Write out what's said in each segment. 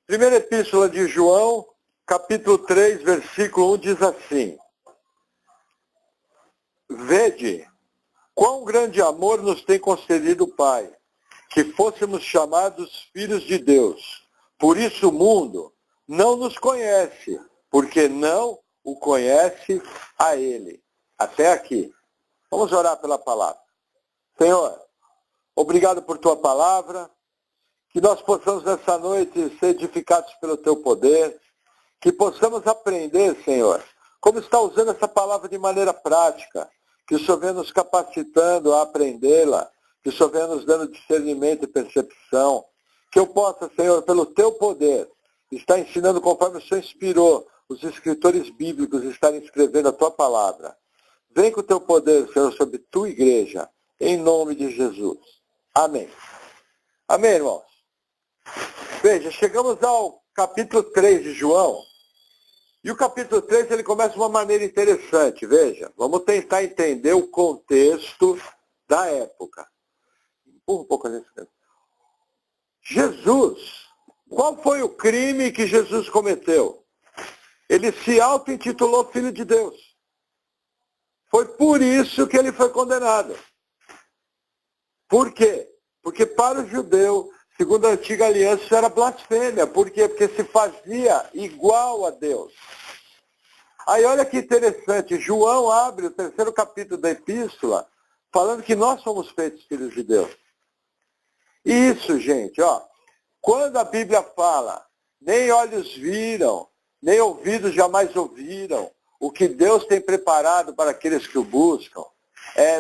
Primeira Epístola de João, capítulo 3, versículo 1, diz assim: Vede, quão grande amor nos tem concedido o Pai, que fôssemos chamados filhos de Deus. Por isso o mundo não nos conhece, porque não o conhece a Ele. Até aqui. Vamos orar pela palavra. Senhor, obrigado por tua palavra, que nós possamos nessa noite ser edificados pelo teu poder, que possamos aprender, Senhor, como está usando essa palavra de maneira prática, que o Senhor venha nos capacitando a aprendê-la, que o Senhor venha nos dando discernimento e percepção, que eu possa, Senhor, pelo teu poder, estar ensinando conforme o Senhor inspirou os escritores bíblicos estarem escrevendo a tua palavra. Vem com o teu poder, Senhor, sobre tua igreja, em nome de Jesus. Amém. Amém, irmãos? Veja, chegamos ao capítulo 3 de João, e o capítulo 3 ele começa de uma maneira interessante, veja. Vamos tentar entender o contexto da época. Empurra um pouco ali. Jesus, qual foi o crime que Jesus cometeu? Ele se auto-intitulou Filho de Deus. Foi por isso que ele foi condenado. Por quê? Porque para o judeu, segundo a antiga aliança, isso era blasfêmia. Por quê? Porque se fazia igual a Deus. Aí olha que interessante, João abre o 3º capítulo da epístola, falando que nós somos feitos filhos de Deus. Isso, gente, ó, quando a Bíblia fala, nem olhos viram, nem ouvidos jamais ouviram, o que Deus tem preparado para aqueles que o buscam,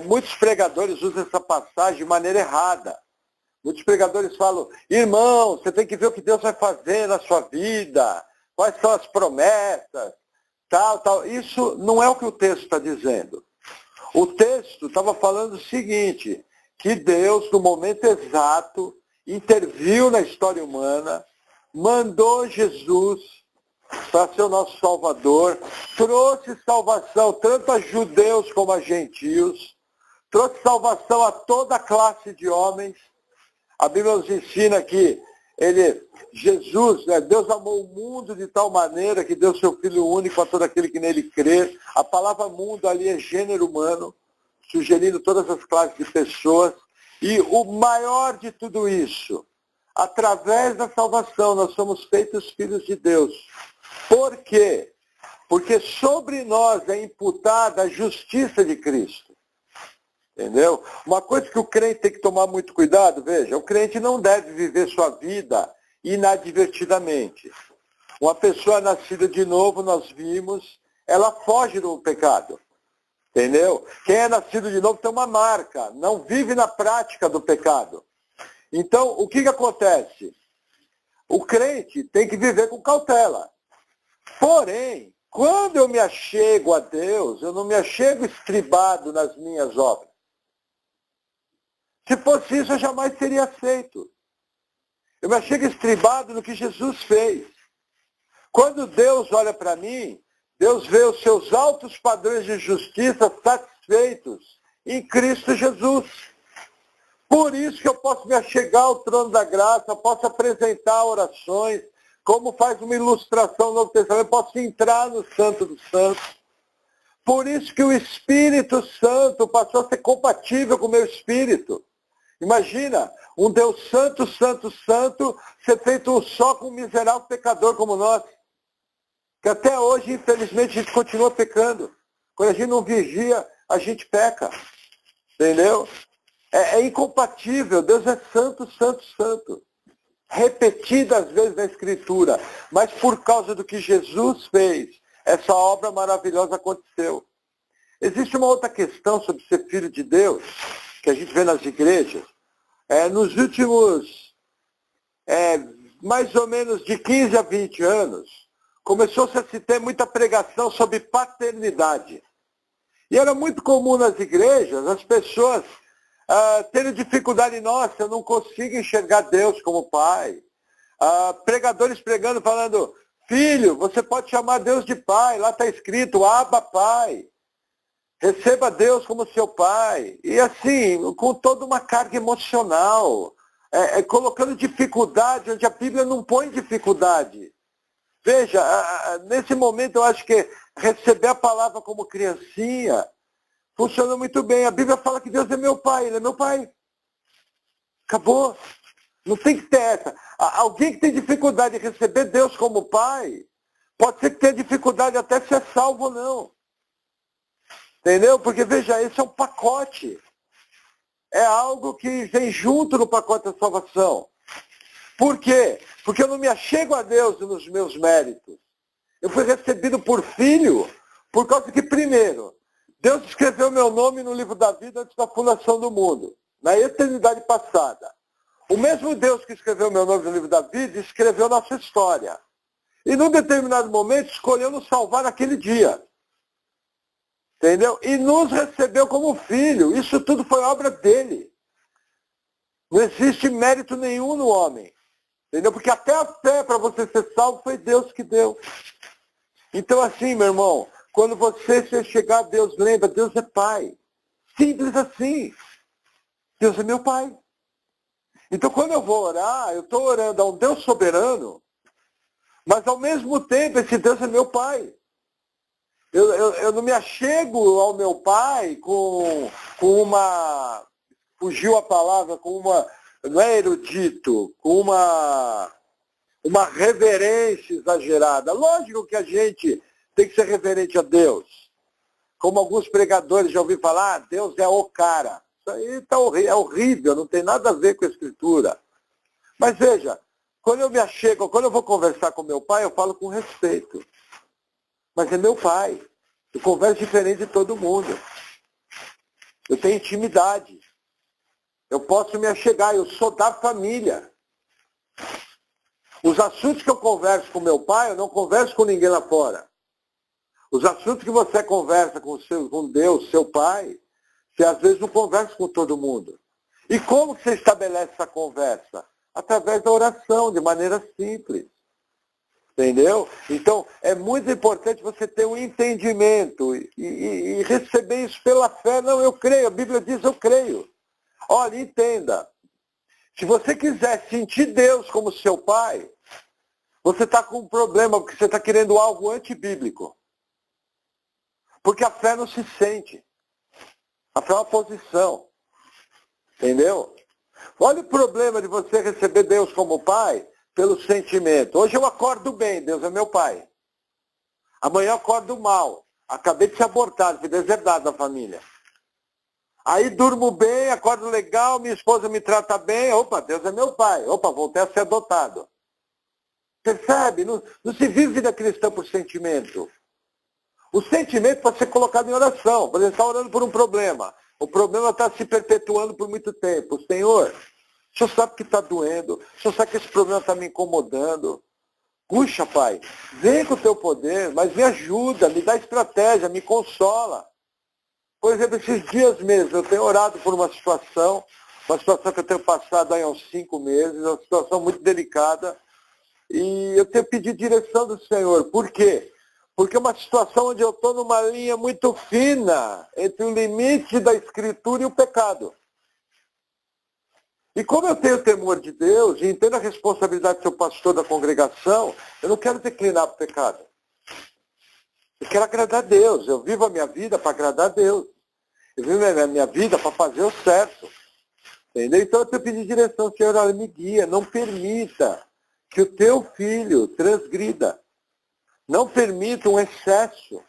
muitos pregadores usam essa passagem de maneira errada. Muitos pregadores falam, irmão, você tem que ver o que Deus vai fazer na sua vida, quais são as promessas, tal. Isso não é o que o texto está dizendo. O texto estava falando o seguinte, que Deus, no momento exato, interviu na história humana, mandou Jesus para ser o nosso Salvador, trouxe salvação tanto a judeus como a gentios, trouxe salvação a toda classe de homens. A Bíblia nos ensina que Jesus, Deus amou o mundo de tal maneira que deu seu Filho único a todo aquele que nele crê. A palavra mundo ali é gênero humano, sugerindo todas as classes de pessoas. E o maior de tudo isso, através da salvação, nós somos feitos filhos de Deus. Por quê? Porque sobre nós é imputada a justiça de Cristo. Entendeu? Uma coisa que o crente tem que tomar muito cuidado, veja, o crente não deve viver sua vida inadvertidamente. Uma pessoa nascida de novo, nós vimos, ela foge do pecado. Entendeu? Quem é nascido de novo tem uma marca, não vive na prática do pecado. Então, o que acontece? O crente tem que viver com cautela. Porém, quando eu me achego a Deus, eu não me achego estribado nas minhas obras. Se fosse isso, eu jamais seria aceito. Eu me achego estribado no que Jesus fez. Quando Deus olha para mim, Deus vê os seus altos padrões de justiça satisfeitos em Cristo Jesus. Por isso que eu posso me achegar ao trono da graça, posso apresentar orações, como faz uma ilustração no Novo Testamento, eu posso entrar no Santo dos Santos. Por isso que o Espírito Santo passou a ser compatível com o meu espírito. Imagina, um Deus santo, santo, santo, ser feito um só com um miserável pecador como nós. Que até hoje, infelizmente, a gente continua pecando. Quando a gente não vigia, a gente peca. Entendeu? É incompatível. Deus é santo, santo, santo. Repetidas vezes na Escritura. Mas por causa do que Jesus fez, essa obra maravilhosa aconteceu. Existe uma outra questão sobre ser filho de Deus, que a gente vê nas igrejas. Nos últimos, mais ou menos de 15 a 20 anos, começou-se a se ter muita pregação sobre paternidade. E era muito comum nas igrejas as pessoas terem dificuldade, nossa, eu não consigo enxergar Deus como pai. Pregadores pregando, falando, filho, você pode chamar Deus de pai, lá está escrito, Abba, pai. Receba Deus como seu pai. E assim, com toda uma carga emocional. colocando dificuldade onde a Bíblia não põe dificuldade. Veja, nesse momento eu acho que receber a palavra como criancinha funciona muito bem. A Bíblia fala que Deus é meu pai, Ele é meu pai. Acabou. Não tem que ter essa. Alguém que tem dificuldade de receber Deus como pai, pode ser que tenha dificuldade até de ser salvo ou não. Entendeu? Porque, veja, esse é um pacote. É algo que vem junto no pacote da salvação. Por quê? Porque eu não me achego a Deus nos meus méritos. Eu fui recebido por filho, por causa que, primeiro, Deus escreveu meu nome no livro da vida antes da fundação do mundo, na eternidade passada. O mesmo Deus que escreveu meu nome no livro da vida, escreveu nossa história. E num determinado momento, escolheu nos salvar naquele dia. Entendeu? E nos recebeu como filho. Isso tudo foi obra dele. Não existe mérito nenhum no homem. Entendeu? Porque até a fé para você ser salvo foi Deus que deu. Então assim, meu irmão, quando você se chegar a Deus, lembra, Deus é pai. Simples assim. Deus é meu pai. Então quando eu vou orar, eu estou orando a um Deus soberano, mas ao mesmo tempo esse Deus é meu pai. Eu não me achego ao meu pai com uma, fugiu a palavra, com uma, não é erudito, com uma reverência exagerada. Lógico que a gente tem que ser reverente a Deus. Como alguns pregadores já ouviram falar, Deus é o cara. Isso aí é horrível, não tem nada a ver com a Escritura. Mas veja, quando eu me achego, quando eu vou conversar com meu pai, eu falo com respeito. Mas é meu pai. Eu converso diferente de todo mundo. Eu tenho intimidade. Eu posso me achegar, eu sou da família. Os assuntos que eu converso com meu pai, eu não converso com ninguém lá fora. Os assuntos que você conversa com Deus, seu pai, você às vezes não conversa com todo mundo. E como que você estabelece essa conversa? Através da oração, de maneira simples. Entendeu? Então, é muito importante você ter um entendimento e receber isso pela fé. Não, eu creio. A Bíblia diz, eu creio. Olha, entenda. Se você quiser sentir Deus como seu pai, você está com um problema, porque você está querendo algo antibíblico. Porque a fé não se sente. A fé é uma posição. Entendeu? Olha o problema de você receber Deus como pai pelo sentimento. Hoje eu acordo bem, Deus é meu pai. Amanhã eu acordo mal. Acabei de ser abortado, fui deserdado da família. Aí durmo bem, acordo legal, minha esposa me trata bem. Opa, Deus é meu pai. Opa, voltei a ser adotado. Percebe? Não se vive vida cristã por sentimento. O sentimento pode ser colocado em oração. Por exemplo, você está orando por um problema. O problema está se perpetuando por muito tempo. Senhor, o Senhor sabe que está doendo. O Senhor sabe que esse problema está me incomodando. Puxa, Pai, vem com o teu poder, mas me ajuda, me dá estratégia, me consola. Por exemplo, esses dias mesmo, eu tenho orado por uma situação que eu tenho passado aí há uns 5 meses, uma situação muito delicada, e eu tenho pedido direção do Senhor. Por quê? Porque é uma situação onde eu estou numa linha muito fina entre o limite da Escritura e o pecado. E como eu tenho temor de Deus e entendo a responsabilidade de ser o pastor da congregação, eu não quero declinar para o pecado. Eu quero agradar a Deus. Eu vivo a minha vida para agradar a Deus. Eu vivo a minha vida para fazer o certo. Entendeu? Então eu tenho pedido direção, Senhor, olha, me guia. Não permita que o teu filho transgrida. Não permita um excesso.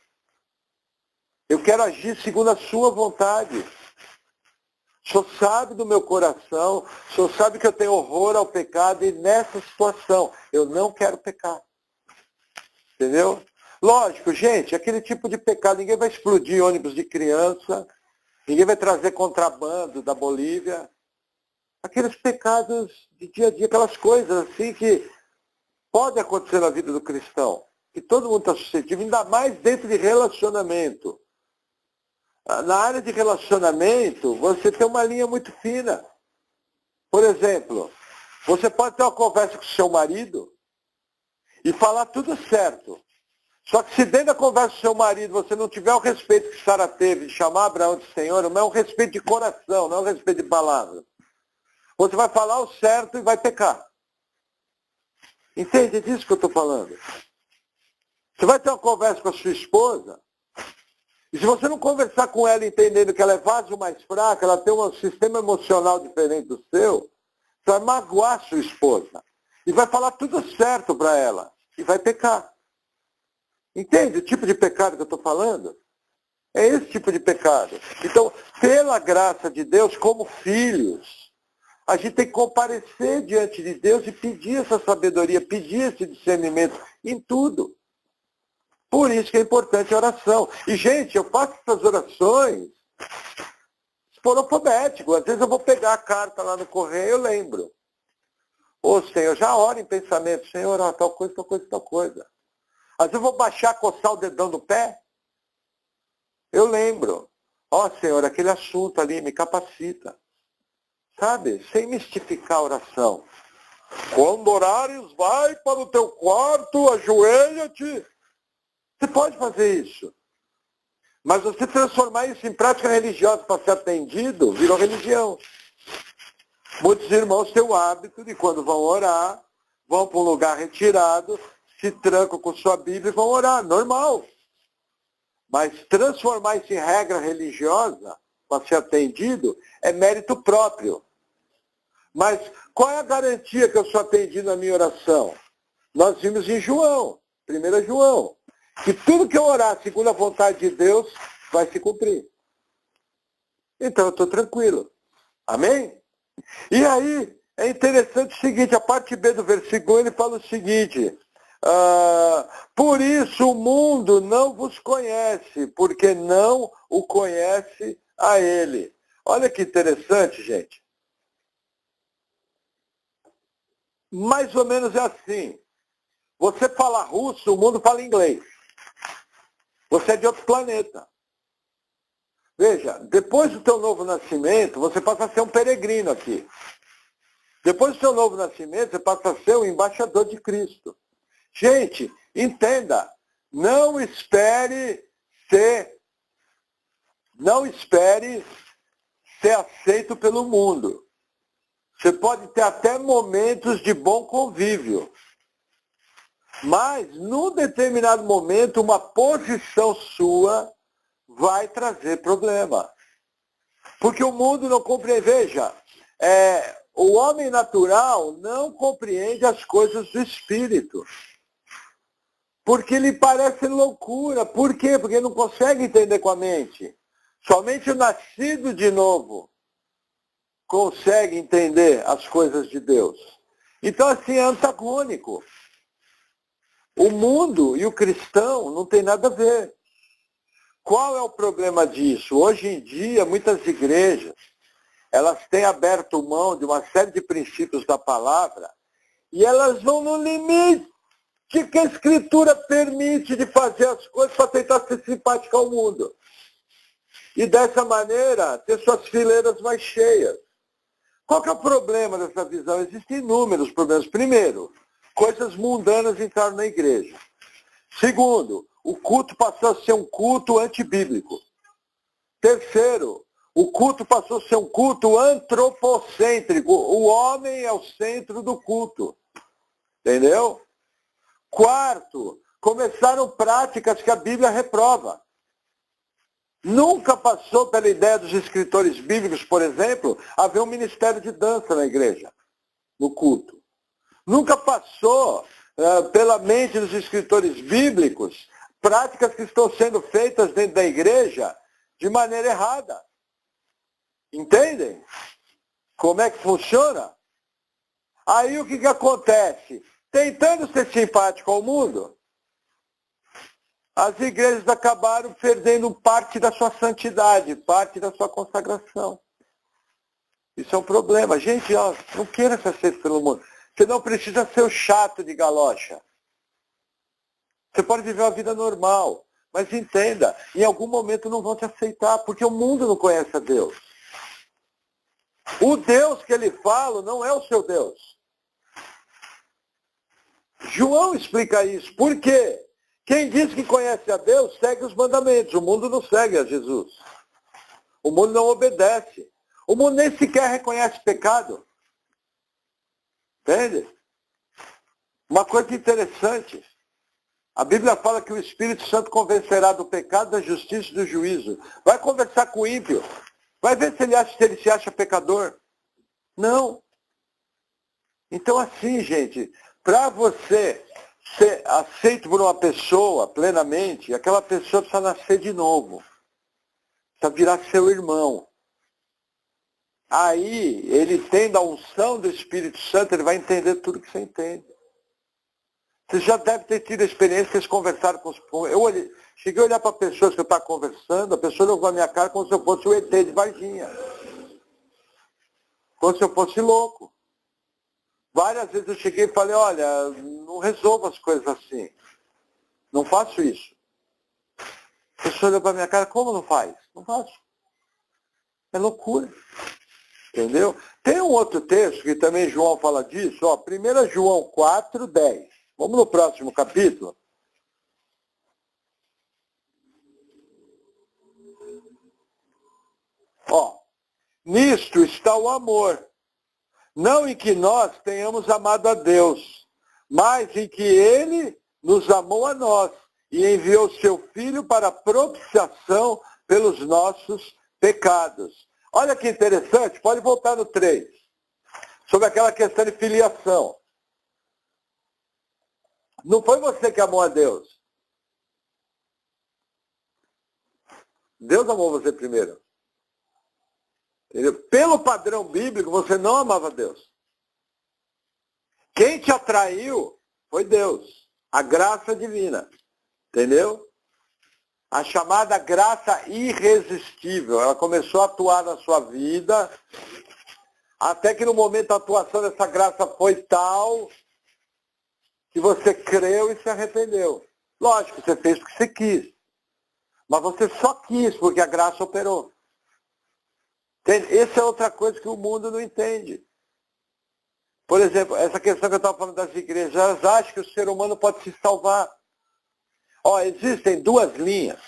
Eu quero agir segundo a sua vontade. O Senhor sabe do meu coração, o Senhor sabe que eu tenho horror ao pecado e nessa situação eu não quero pecar. Entendeu? Lógico, gente, aquele tipo de pecado, ninguém vai explodir ônibus de criança, ninguém vai trazer contrabando da Bolívia. Aqueles pecados de dia a dia, aquelas coisas assim que podem acontecer na vida do cristão, que todo mundo está suscetível, ainda mais dentro de relacionamento. Na área de relacionamento, você tem uma linha muito fina. Por exemplo, você pode ter uma conversa com o seu marido e falar tudo certo. Só que se dentro da conversa com o seu marido você não tiver o respeito que Sara teve de chamar Abraão de Senhor, não é um respeito de coração, não é um respeito de palavra. Você vai falar o certo e vai pecar. Entende disso que eu estou falando? Você vai ter uma conversa com a sua esposa, e se você não conversar com ela entendendo que ela é vaso mais fraco, ela tem um sistema emocional diferente do seu, você vai magoar a sua esposa. E vai falar tudo certo para ela. E vai pecar. Entende o tipo de pecado que eu estou falando? É esse tipo de pecado. Então, pela graça de Deus, como filhos, a gente tem que comparecer diante de Deus e pedir essa sabedoria, pedir esse discernimento em tudo. Por isso que é importante a oração. E, gente, eu faço essas orações esporofobético. Às vezes eu vou pegar a carta lá no correio e eu lembro. Ô, Senhor, já oro em pensamento. Senhor, ó, tal coisa, tal coisa, tal coisa. Às vezes eu vou baixar, coçar o dedão do pé. Eu lembro. Ó, Senhor, aquele assunto ali me capacita. Sabe? Sem mistificar a oração. Quando orares, vai para o teu quarto, ajoelha-te. Você pode fazer isso. Mas você transformar isso em prática religiosa para ser atendido, virou religião. Muitos irmãos têm o hábito de, quando vão orar, vão para um lugar retirado, se trancam com sua Bíblia e vão orar. Normal. Mas transformar isso em regra religiosa para ser atendido é mérito próprio. Mas qual é a garantia que eu sou atendido na minha oração? Nós vimos em João, 1 João, que tudo que eu orar segundo a vontade de Deus vai se cumprir. Então eu estou tranquilo. Amém? E aí, é interessante o seguinte, a parte B do versículo, ele fala o seguinte, por isso o mundo não vos conhece, porque não o conhece a ele. Olha que interessante, gente. Mais ou menos é assim. Você fala russo, o mundo fala inglês. Você é de outro planeta. Veja, depois do teu novo nascimento, você passa a ser um peregrino aqui. Depois do seu novo nascimento, você passa a ser um embaixador de Cristo. Gente, entenda, não espere ser aceito pelo mundo. Você pode ter até momentos de bom convívio. Mas, num determinado momento, uma posição sua vai trazer problema. Porque o mundo não compreende. Veja, o homem natural não compreende as coisas do espírito. Porque lhe parece loucura. Por quê? Porque não consegue entender com a mente. Somente o nascido de novo consegue entender as coisas de Deus. Então, assim, é antagônico. O mundo e o cristão não tem nada a ver. Qual é o problema disso? Hoje em dia, muitas igrejas, elas têm aberto mão de uma série de princípios da palavra e elas vão no limite que a Escritura permite de fazer as coisas para tentar ser simpática ao mundo. E dessa maneira, ter suas fileiras mais cheias. Qual que é o problema dessa visão? Existem inúmeros problemas. Primeiro, coisas mundanas entraram na igreja. Segundo, o culto passou a ser um culto antibíblico. Terceiro, o culto passou a ser um culto antropocêntrico. O homem é o centro do culto. Entendeu? Quarto, começaram práticas que a Bíblia reprova. Nunca passou pela ideia dos escritores bíblicos, por exemplo, haver um ministério de dança na igreja, no culto. Nunca passou pela mente dos escritores bíblicos práticas que estão sendo feitas dentro da igreja de maneira errada. Entendem? Como é que funciona? Aí o que acontece? Tentando ser simpático ao mundo, as igrejas acabaram perdendo parte da sua santidade, parte da sua consagração. Isso é um problema. Gente, ó, não queira ser aceito pelo mundo. Você não precisa ser o chato de galocha. Você pode viver uma vida normal. Mas entenda, em algum momento não vão te aceitar, porque o mundo não conhece a Deus. O Deus que ele fala não é o seu Deus. João explica isso. Por quê? Quem diz que conhece a Deus segue os mandamentos. O mundo não segue a Jesus. O mundo não obedece. O mundo nem sequer reconhece pecado. Entende? Uma coisa interessante. A Bíblia fala que o Espírito Santo convencerá do pecado, da justiça e do juízo. Vai conversar com o ímpio. Vai ver se ele se acha pecador. Não. Então assim, gente, para você ser aceito por uma pessoa plenamente, aquela pessoa precisa nascer de novo. Precisa virar seu irmão. Aí, ele tendo a unção do Espírito Santo, ele vai entender tudo que você entende. Você já deve ter tido a experiência que eles conversaram com os... cheguei a olhar para pessoas que eu estava conversando, a pessoa olhou na minha cara como se eu fosse o ET de Varginha. Como se eu fosse louco. Várias vezes eu cheguei e falei, olha, não resolvo as coisas assim. Não faço isso. A pessoa olhou para minha cara, como não faz? Não faço. É loucura. Entendeu? Tem um outro texto que também João fala disso, ó, 1 João 4, 10. Vamos no próximo capítulo. Ó, nisto está o amor. Não em que nós tenhamos amado a Deus, mas em que Ele nos amou a nós e enviou seu Filho para a propiciação pelos nossos pecados. Olha que interessante, pode voltar no 3, sobre aquela questão de filiação. Não foi você que amou a Deus. Deus amou você primeiro. Entendeu? Pelo padrão bíblico, você não amava Deus. Quem te atraiu foi Deus. A graça divina. Entendeu? A chamada graça irresistível. Ela começou a atuar na sua vida, até que no momento a atuação dessa graça foi tal que você creu e se arrependeu. Lógico, você fez porque você quis. Mas você só quis porque a graça operou. Entende? Essa é outra coisa que o mundo não entende. Por exemplo, essa questão que eu estava falando das igrejas, elas acham que o ser humano pode se salvar. Ó, existem duas linhas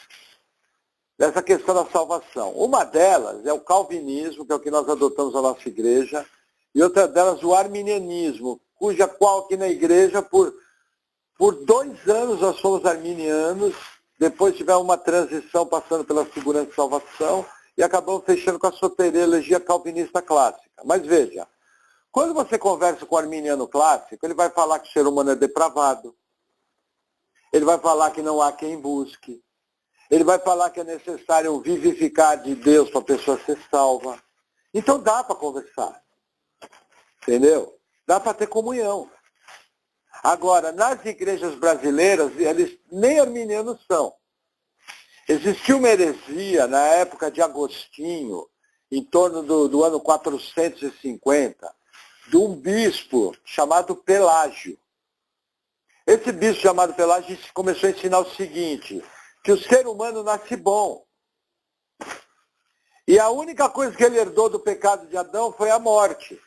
dessa questão da salvação. Uma delas é o calvinismo, que é o que nós adotamos na nossa igreja, e outra delas o arminianismo, cuja qual aqui na igreja, por 2 anos nós fomos arminianos, depois tivemos uma transição passando pela segurança de salvação, e acabamos fechando com a soteriologia calvinista clássica. Mas veja, quando você conversa com o arminiano clássico, ele vai falar que o ser humano é depravado, ele vai falar que não há quem busque, ele vai falar que é necessário vivificar de Deus para a pessoa ser salva. Então dá para conversar. Entendeu? Dá para ter comunhão. Agora, nas igrejas brasileiras, eles nem arminianos são. Existiu uma heresia na época de Agostinho, em torno do ano 450, de um bispo chamado Pelágio. Esse bispo chamado Pelágio começou a ensinar o seguinte, que o ser humano nasce bom. E a única coisa que ele herdou do pecado de Adão foi a morte.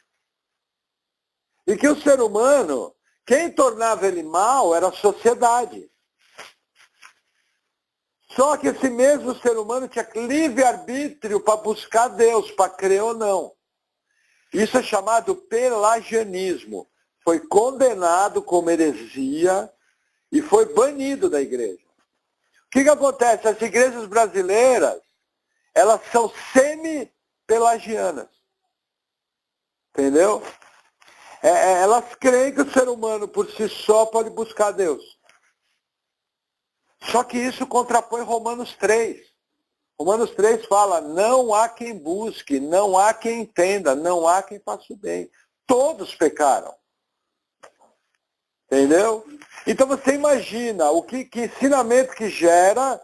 E que o ser humano, quem tornava ele mal era a sociedade. Só que esse mesmo ser humano tinha livre-arbítrio para buscar Deus, para crer ou não. Isso é chamado pelagianismo. Foi condenado como heresia e foi banido da igreja. O que acontece? As igrejas brasileiras, elas são semi-pelagianas. Entendeu? Elas creem que o ser humano por si só pode buscar Deus. Só que isso contrapõe Romanos 3. Romanos 3 fala, não há quem busque, não há quem entenda, não há quem faça o bem. Todos pecaram. Entendeu? Então você imagina o que ensinamento que gera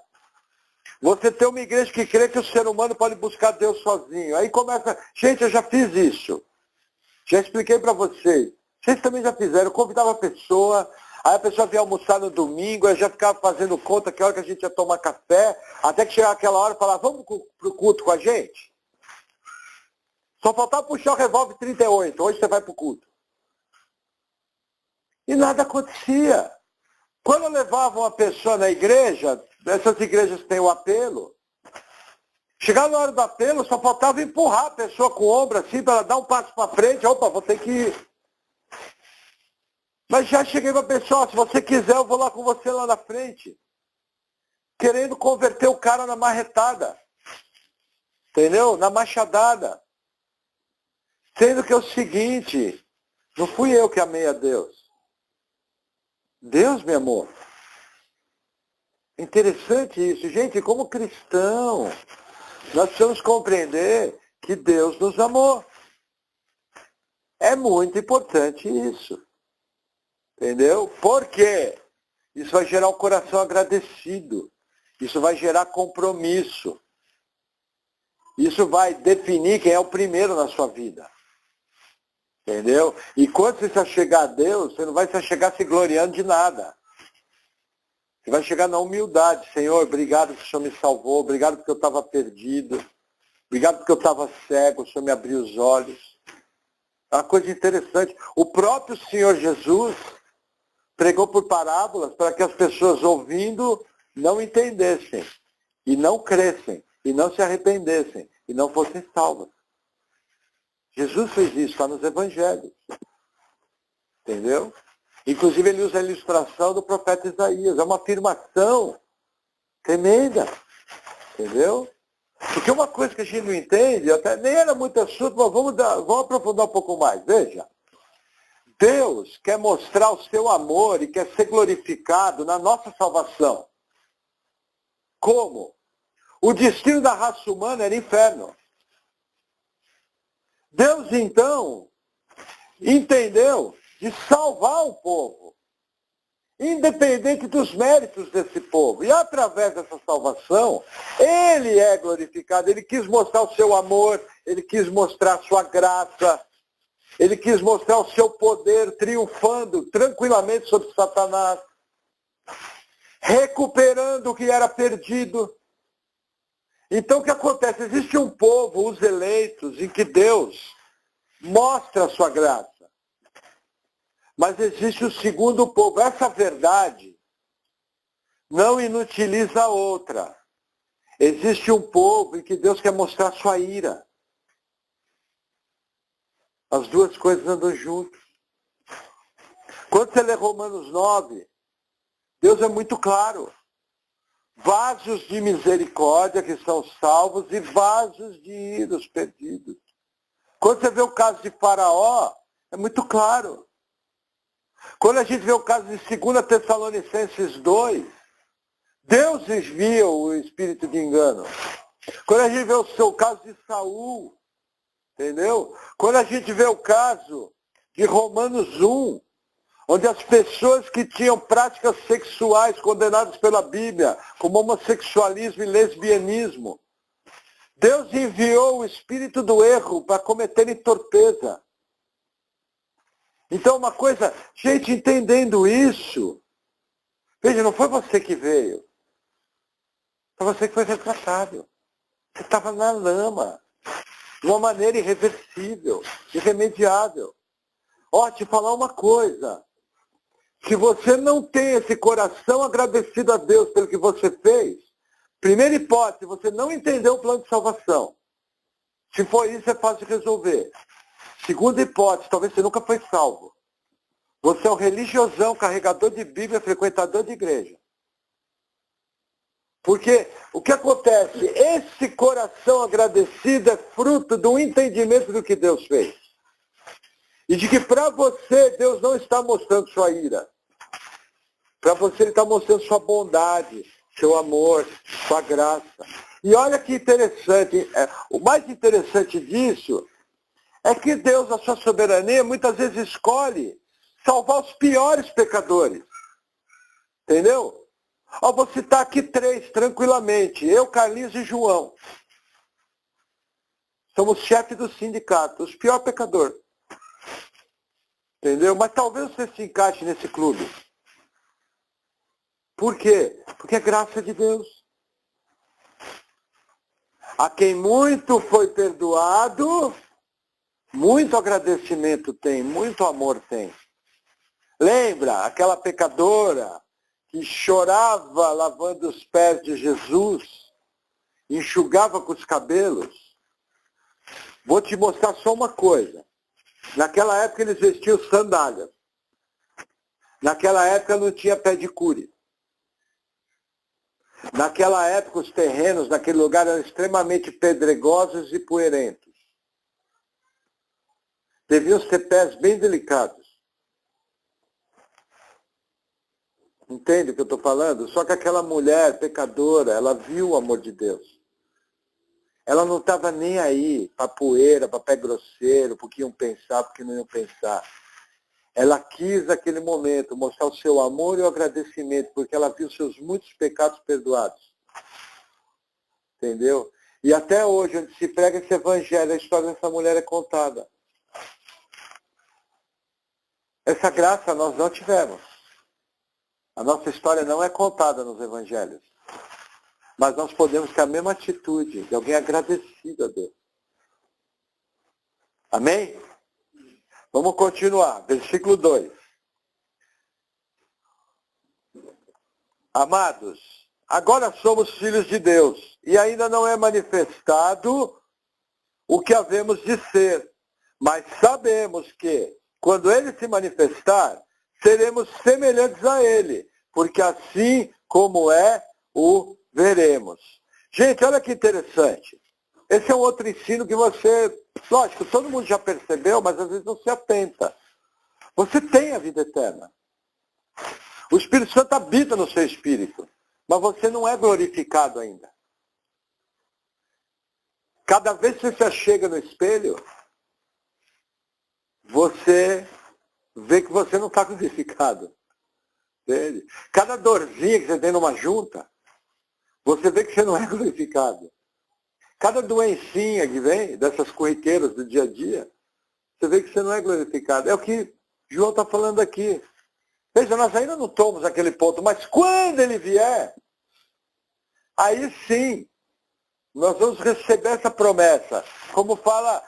você ter uma igreja que crê que o ser humano pode buscar Deus sozinho. Aí começa, gente, eu já fiz isso. Já expliquei para vocês. Vocês também já fizeram. Eu convidava a pessoa, aí a pessoa vinha almoçar no domingo, eu já ficava fazendo conta que hora que a gente ia tomar café, até que chegava aquela hora e falava, vamos pro culto com a gente? Só faltava puxar o revólver 38, hoje você vai pro culto. E nada acontecia. Quando eu levava uma pessoa na igreja, essas igrejas têm o apelo, chegava na hora do apelo, só faltava empurrar a pessoa com o ombro assim, para ela dar um passo para frente, opa, vou ter que ir. Mas já cheguei para a pessoa, se você quiser, eu vou lá com você lá na frente. Querendo converter o cara na marretada. Entendeu? Na machadada. Sendo que é o seguinte, não fui eu que amei a Deus. Deus me amou. Interessante isso. Gente, como cristão, nós precisamos compreender que Deus nos amou. É muito importante isso. Entendeu? Por quê? Isso vai gerar um coração agradecido. Isso vai gerar compromisso. Isso vai definir quem é o primeiro na sua vida. Entendeu? E quando você se chegar a Deus, você não vai se chegar se gloriando de nada. Você vai chegar na humildade. Senhor, obrigado que o Senhor me salvou. Obrigado porque eu estava perdido. Obrigado porque eu estava cego. O Senhor me abriu os olhos. É uma coisa interessante. O próprio Senhor Jesus pregou por parábolas para que as pessoas ouvindo não entendessem. E não crescem. E não se arrependessem. E não fossem salvas. Jesus fez isso, está nos evangelhos. Entendeu? Inclusive ele usa a ilustração do profeta Isaías. É uma afirmação tremenda. Entendeu? Porque uma coisa que a gente não entende, até nem era muito assunto, mas vamos aprofundar um pouco mais. Veja. Deus quer mostrar o seu amor e quer ser glorificado na nossa salvação. Como? O destino da raça humana era inferno. Deus, então, entendeu de salvar o povo, independente dos méritos desse povo. E através dessa salvação, ele é glorificado. Ele quis mostrar o seu amor, ele quis mostrar a sua graça, ele quis mostrar o seu poder triunfando tranquilamente sobre Satanás, recuperando o que era perdido. Então o que acontece? Existe um povo, os eleitos, em que Deus mostra a sua graça. Mas existe o segundo povo. Essa verdade não inutiliza a outra. Existe um povo em que Deus quer mostrar a sua ira. As duas coisas andam juntas. Quando você lê Romanos 9, Deus é muito claro. Vasos de misericórdia que são salvos e vasos de ira, os perdidos. Quando você vê o caso de Faraó, é muito claro. Quando a gente vê o caso de 2 Tessalonicenses 2, Deus desvia o espírito de engano. Quando a gente vê o seu caso de Saul, entendeu? Quando a gente vê o caso de Romanos 1, onde as pessoas que tinham práticas sexuais condenadas pela Bíblia, como homossexualismo e lesbianismo, Deus enviou o espírito do erro para cometerem torpeza. Então uma coisa, gente, entendendo isso, veja, não foi você que veio, foi você que foi retratado. Você estava na lama, de uma maneira irreversível, irremediável. Ó, te falar uma coisa, se você não tem esse coração agradecido a Deus pelo que você fez, primeira hipótese, você não entendeu o plano de salvação. Se for isso, é fácil de resolver. Segunda hipótese, talvez você nunca foi salvo. Você é um religiosão, carregador de Bíblia, frequentador de igreja. Porque o que acontece? Esse coração agradecido é fruto do entendimento do que Deus fez. E de que para você, Deus não está mostrando sua ira. Para você, Ele está mostrando sua bondade, seu amor, sua graça. E olha que interessante, o mais interessante disso é que Deus, a sua soberania, muitas vezes escolhe salvar os piores pecadores. Entendeu? Ó, vou citar aqui 3, tranquilamente. Eu, Carlinhos e João. Somos chefes do sindicato, os piores pecadores. Entendeu? Mas talvez você se encaixe nesse clube. Por quê? Porque é graça de Deus. A quem muito foi perdoado, muito agradecimento tem, muito amor tem. Lembra aquela pecadora que chorava lavando os pés de Jesus, enxugava com os cabelos? Vou te mostrar só uma coisa. Naquela época eles vestiam sandálias. Naquela época não tinha pedicure. Naquela época os terrenos naquele lugar eram extremamente pedregosos e poeirentos. Deviam ter pés bem delicados. Entende o que eu estou falando? Só que aquela mulher pecadora, ela viu o amor de Deus. Ela não estava nem aí para poeira, para pé grosseiro, porque iam pensar, porque não iam pensar. Ela quis, naquele momento, mostrar o seu amor e o agradecimento, porque ela viu seus muitos pecados perdoados. Entendeu? E até hoje, onde se prega esse evangelho, a história dessa mulher é contada. Essa graça nós não tivemos. A nossa história não é contada nos evangelhos. Mas nós podemos ter a mesma atitude de alguém agradecido a Deus. Amém? Vamos continuar. Versículo 2. Amados, agora somos filhos de Deus, e ainda não é manifestado o que havemos de ser. Mas sabemos que, quando Ele se manifestar, seremos semelhantes a Ele, porque assim como é, o veremos. Gente, olha que interessante. Esse é um outro ensino que você, lógico, todo mundo já percebeu, mas às vezes não se atenta. Você tem a vida eterna. O Espírito Santo habita no seu espírito, mas você não é glorificado ainda. Cada vez que você se achega no espelho, você vê que você não está glorificado. Entende? Cada dorzinha que você tem numa junta, você vê que você não é glorificado. Cada doencinha que vem dessas corriqueiras do dia a dia, você vê que você não é glorificado. É o que João está falando aqui. Veja, nós ainda não estamos naquele ponto, mas quando ele vier, aí sim, nós vamos receber essa promessa. Como fala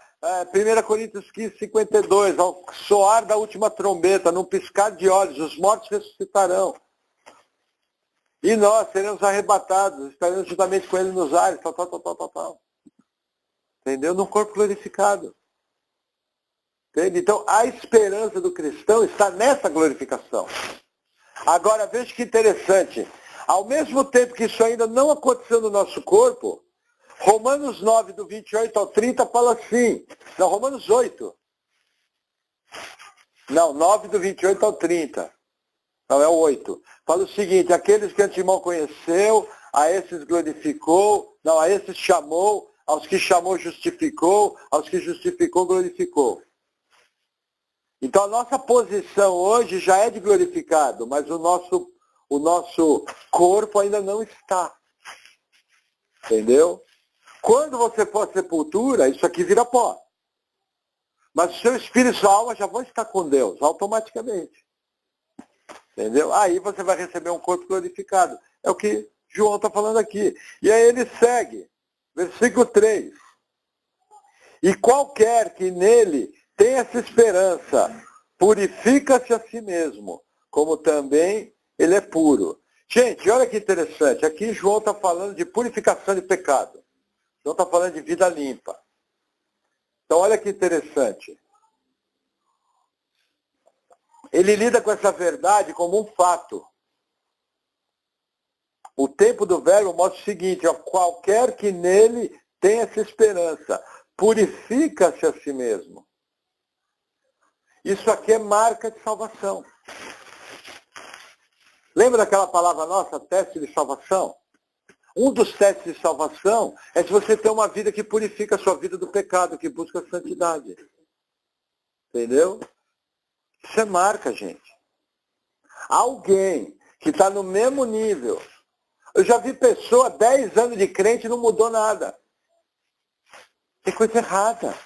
1 Coríntios 15, 52, ao soar da última trombeta, num piscar de olhos, os mortos ressuscitarão. E nós seremos arrebatados, estaremos juntamente com ele nos ares, tal. Entendeu? Num corpo glorificado. Entende? Então, a esperança do cristão está nessa glorificação. Agora, veja que interessante. Ao mesmo tempo que isso ainda não aconteceu no nosso corpo, Romanos 9, do 28 ao 30, fala assim. Não, Romanos 8. Não, 9, do 28 ao 30. Não, é o 8. Fala o seguinte, aqueles que antemão conheceu, a esses glorificou, não, a esses chamou, aos que chamou justificou, aos que justificou glorificou. Então a nossa posição hoje já é de glorificado, mas o nosso corpo ainda não está. Entendeu? Quando você for à sepultura, isso aqui vira pó. Mas o seu espírito e sua alma já vão estar com Deus, automaticamente. Entendeu? Aí você vai receber um corpo glorificado. É o que João está falando aqui. E aí ele segue, versículo 3. E qualquer que nele tem essa esperança, purifica-se a si mesmo, como também ele é puro. Gente, olha que interessante. Aqui João está falando de purificação de pecado. João está falando de vida limpa. Então olha que interessante. Ele lida com essa verdade como um fato. O tempo do verbo mostra o seguinte, ó, qualquer que nele tem essa esperança, purifica-se a si mesmo. Isso aqui é marca de salvação. Lembra daquela palavra nossa, teste de salvação? Um dos testes de salvação é se você tem uma vida que purifica a sua vida do pecado, que busca a santidade. Entendeu? Isso é marca, gente. Alguém que está no mesmo nível. Eu já vi pessoa, 10 anos de crente e não mudou nada. Tem coisa errada.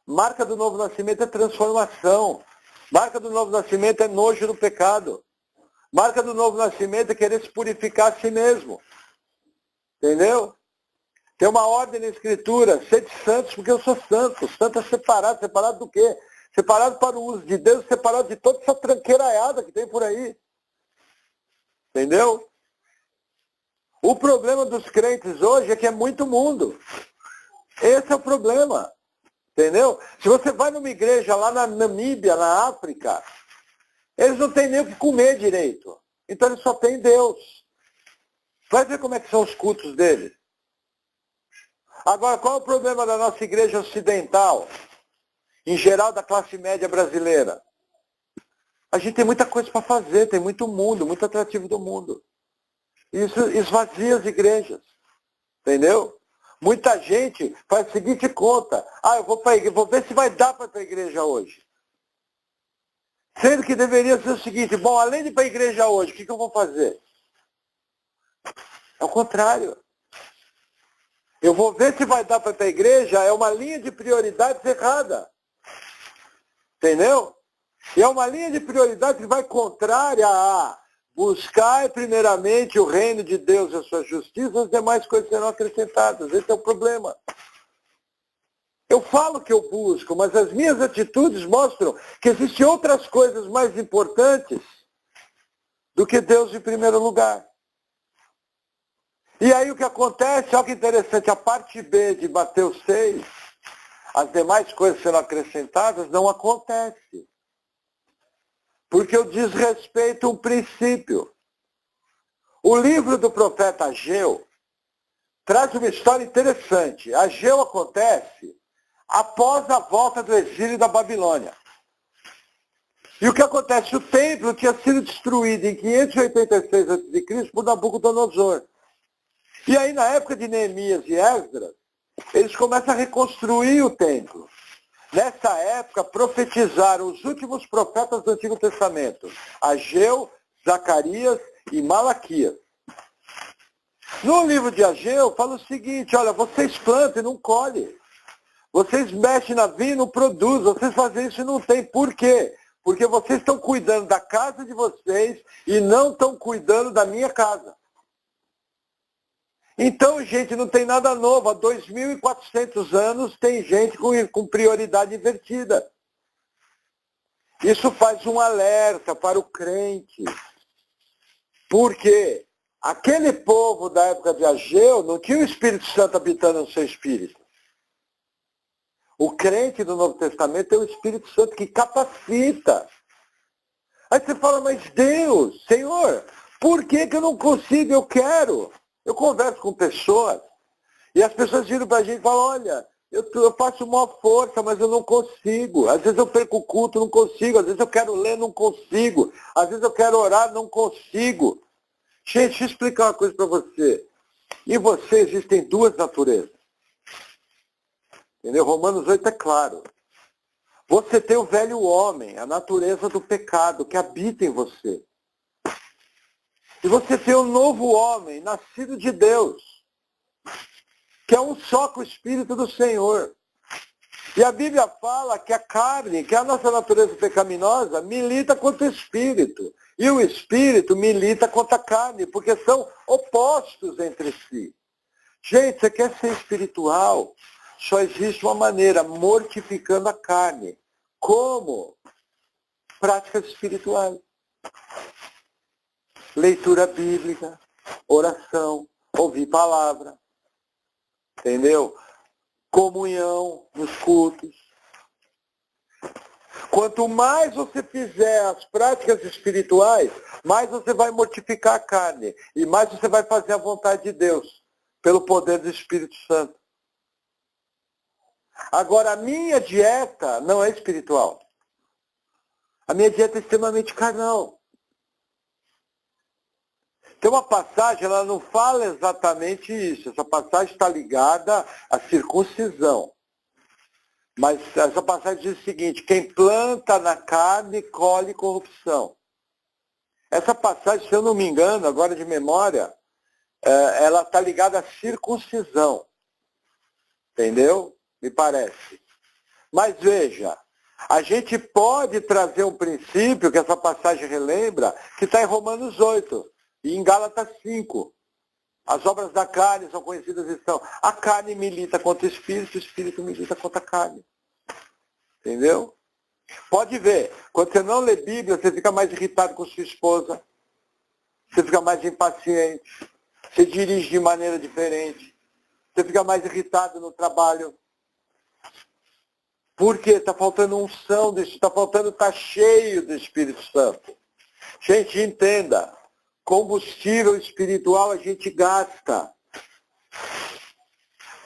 Marca do novo nascimento é transformação. Marca do novo nascimento é nojo do pecado. Marca do novo nascimento é querer se purificar a si mesmo. Entendeu? Tem uma ordem na Escritura, sede santos porque eu sou santo. Santo é separado. Separado do quê? Separado para o uso de Deus, separado de toda essa tranqueiraiada que tem por aí. Entendeu? O problema dos crentes hoje é que é muito mundo. Esse é o problema. Entendeu? Se você vai numa igreja lá na Namíbia, na África, Eles não têm nem o que comer direito. Então eles só têm Deus. Vai ver como é que são os cultos deles. Agora, qual é o problema da nossa igreja ocidental? Em geral, da classe média brasileira? A gente tem muita coisa para fazer, tem muito mundo, muito atrativo do mundo. Isso esvazia as igrejas. Entendeu? Muita gente faz a seguinte conta. Eu vou para a igreja, vou ver se vai dar para ir para a igreja hoje. Sendo que deveria ser o seguinte, bom, além de ir para a igreja hoje, o que eu vou fazer? É o contrário. Eu vou ver se vai dar para ir para a igreja, é uma linha de prioridades errada. Entendeu? E é uma linha de prioridades que vai contrária a buscar primeiramente o reino de Deus e a sua justiça, as demais coisas serão acrescentadas. Esse é o problema. Eu falo que eu busco, mas as minhas atitudes mostram que existem outras coisas mais importantes do que Deus em primeiro lugar. E aí o que acontece, olha que interessante, a parte B de Mateus 6, as demais coisas serão acrescentadas, não acontece. Porque eu desrespeito um princípio. O livro do profeta Ageu traz uma história interessante. Ageu acontece após a volta do exílio da Babilônia. E o que acontece? O templo tinha sido destruído em 586 a.C. por Nabucodonosor. E aí, na época de Neemias e Esdras, eles começam a reconstruir o templo. Nessa época, profetizaram os últimos profetas do Antigo Testamento, Ageu, Zacarias e Malaquias. No livro de Ageu, fala o seguinte, olha, vocês plantam e não colhem. Vocês mexem na vinha e não produzem. Vocês fazem isso e não tem. Por quê? Porque vocês estão cuidando da casa de vocês e não estão cuidando da minha casa. Então, gente, não tem nada novo. Há 2.400 anos tem gente com prioridade invertida. Isso faz um alerta para o crente. Porque aquele povo da época de Ageu não tinha o Espírito Santo habitando no seu espírito. O crente do Novo Testamento tem o Espírito Santo que capacita. Aí você fala, mas Deus, Senhor, por que eu não consigo? Eu quero. Eu converso com pessoas e as pessoas viram para a gente e falam, olha, eu faço uma força, mas eu não consigo. Às vezes eu perco o culto, não consigo. Às vezes eu quero ler, não consigo. Às vezes eu quero orar, não consigo. Gente, deixa eu explicar uma coisa para você. Em você existem duas naturezas. Entendeu? Romanos 8 é claro. Você tem o velho homem, a natureza do pecado que habita em você. E você tem o novo homem, nascido de Deus, que é um só com o Espírito do Senhor. E a Bíblia fala que a carne, que é a nossa natureza pecaminosa, milita contra o Espírito. E o Espírito milita contra a carne, porque são opostos entre si. Gente, você quer ser espiritual? Só existe uma maneira, mortificando a carne. Como? Práticas espirituais. Leitura bíblica, oração, ouvir palavra. Entendeu? Comunhão nos cultos. Quanto mais você fizer as práticas espirituais, mais você vai mortificar a carne. E mais você vai fazer a vontade de Deus, pelo poder do Espírito Santo. Agora, a minha dieta não é espiritual. A minha dieta é extremamente carnal. Tem uma passagem, ela não fala exatamente isso. Essa passagem está ligada à circuncisão. Mas essa passagem diz o seguinte, quem planta na carne, colhe corrupção. Essa passagem, se eu não me engano, agora de memória, ela está ligada à circuncisão. Entendeu? Me parece. Mas veja, a gente pode trazer um princípio, que essa passagem relembra, que está em Romanos 8 e em Gálatas 5. As obras da carne são conhecidas e são. A carne milita contra o espírito milita contra a carne. Entendeu? Pode ver, quando você não lê Bíblia, você fica mais irritado com sua esposa, você fica mais impaciente, você dirige de maneira diferente, você fica mais irritado no trabalho. Por quê? Está faltando unção, está faltando estar cheio do Espírito Santo. Gente, entenda, combustível espiritual a gente gasta.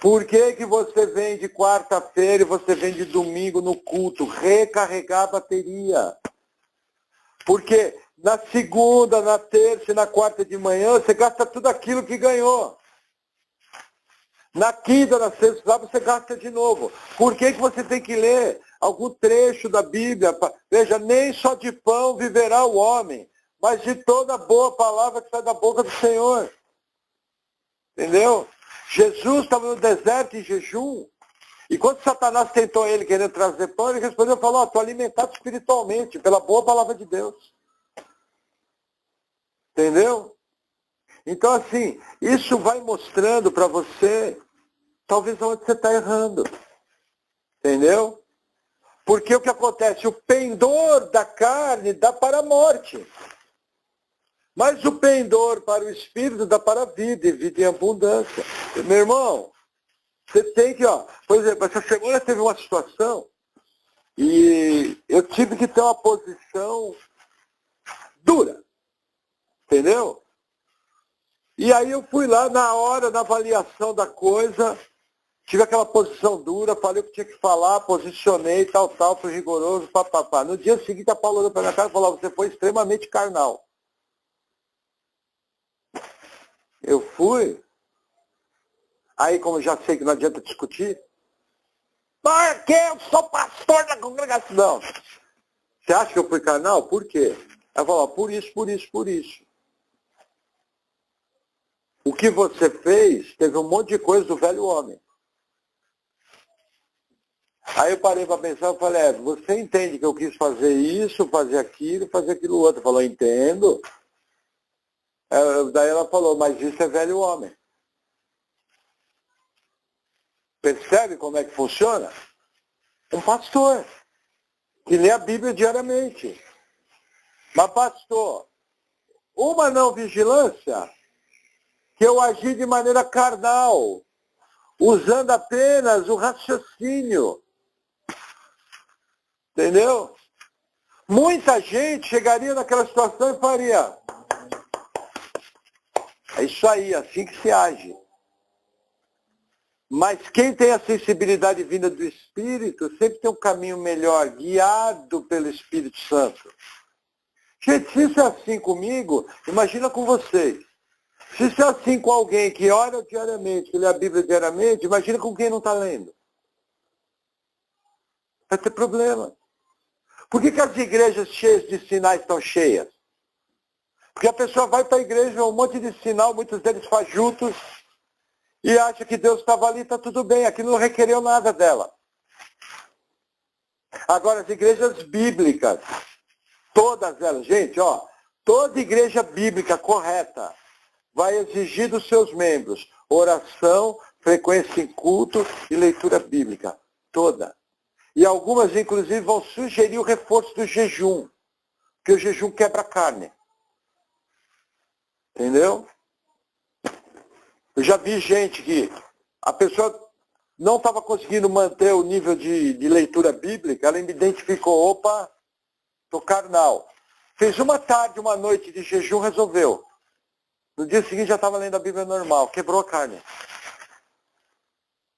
Por que que você vem de quarta-feira e você vem de domingo no culto? Recarregar a bateria. Porque na segunda, na terça e na quarta de manhã, você gasta tudo aquilo que ganhou. Na quinta, na sexta, sábado, você gasta de novo. Por que que você tem que ler algum trecho da Bíblia? Veja, nem só de pão viverá o homem, mas de toda boa palavra que sai da boca do Senhor. Entendeu? Jesus estava no deserto em jejum, e quando Satanás tentou ele querendo trazer pão, ele respondeu e falou, estou alimentado espiritualmente, pela boa palavra de Deus. Entendeu? Então, assim, isso vai mostrando para você, talvez onde você está errando. Entendeu? Porque o que acontece? O pendor da carne dá para a morte. Mas o pendor para o espírito dá para a vida, e vida em abundância. Meu irmão, você tem que, por exemplo, essa semana teve uma situação e eu tive que ter uma posição dura. Entendeu? E aí eu fui lá na hora, na avaliação da coisa, tive aquela posição dura, falei o que tinha que falar, posicionei, tal, fui rigoroso, papapá. No dia seguinte a Paula olhou para minha cara e falou, você foi extremamente carnal. Eu fui. Aí, como eu já sei que não adianta discutir, porque eu sou pastor da congregação. Não. Você acha que eu fui carnal? Por quê? Ela falou, por isso, por isso, por isso. O que você fez, teve um monte de coisa do velho homem. Aí eu parei para pensar e falei, você entende que eu quis fazer isso, fazer aquilo outro? Falou, entendo. Daí ela falou, mas isso é velho homem. Percebe como é que funciona? Um pastor, que lê a Bíblia diariamente. Mas pastor, uma não vigilância, que eu agi de maneira carnal, usando apenas o raciocínio. Entendeu? Muita gente chegaria naquela situação e faria. É isso aí, assim que se age. Mas quem tem a sensibilidade vinda do Espírito, sempre tem um caminho melhor, guiado pelo Espírito Santo. Gente, se isso é assim comigo, imagina com vocês. Se isso é assim com alguém que ora diariamente, que lê a Bíblia diariamente, imagina com quem não está lendo. Vai ter problema. Por que as igrejas cheias de sinais estão cheias? Porque a pessoa vai para a igreja, um monte de sinal, muitos deles fajutos, e acha que Deus estava ali, está tudo bem, aquilo não requereu nada dela. Agora, as igrejas bíblicas, todas elas, gente, toda igreja bíblica correta vai exigir dos seus membros oração, frequência em culto e leitura bíblica. Toda. E algumas, inclusive, vão sugerir o reforço do jejum, porque o jejum quebra a carne. Entendeu? Eu já vi gente que a pessoa não estava conseguindo manter o nível de leitura bíblica, ela me identificou, opa, estou carnal. Fez uma tarde, uma noite de jejum, resolveu. No dia seguinte já estava lendo a Bíblia normal, quebrou a carne.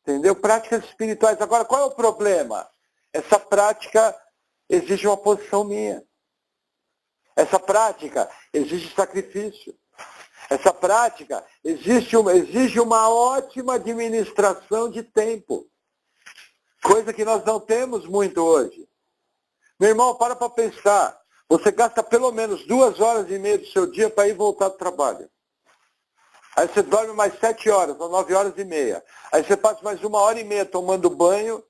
Entendeu? Práticas espirituais. Agora, qual é o problema? Essa prática exige uma posição minha. Essa prática exige sacrifício. Essa prática exige uma ótima administração de tempo. Coisa que nós não temos muito hoje. Meu irmão, para pensar. Você gasta pelo menos 2h30 do seu dia para ir voltar do trabalho. Aí você dorme mais 7 horas, ou 9h30. Aí você passa mais 1h30 tomando banho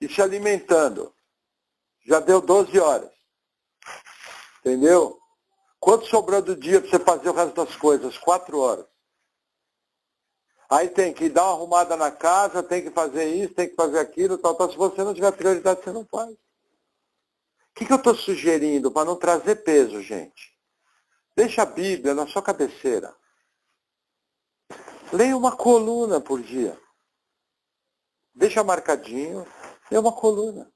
e se alimentando. Já deu 12 horas. Entendeu? Quanto sobrou do dia para você fazer o resto das coisas? 4 horas. Aí tem que dar uma arrumada na casa, tem que fazer isso, tem que fazer aquilo, tal. Se você não tiver prioridade, você não faz. O que eu estou sugerindo para não trazer peso, gente? Deixa a Bíblia na sua cabeceira. Leia uma coluna por dia. Deixa marcadinho. É uma coluna.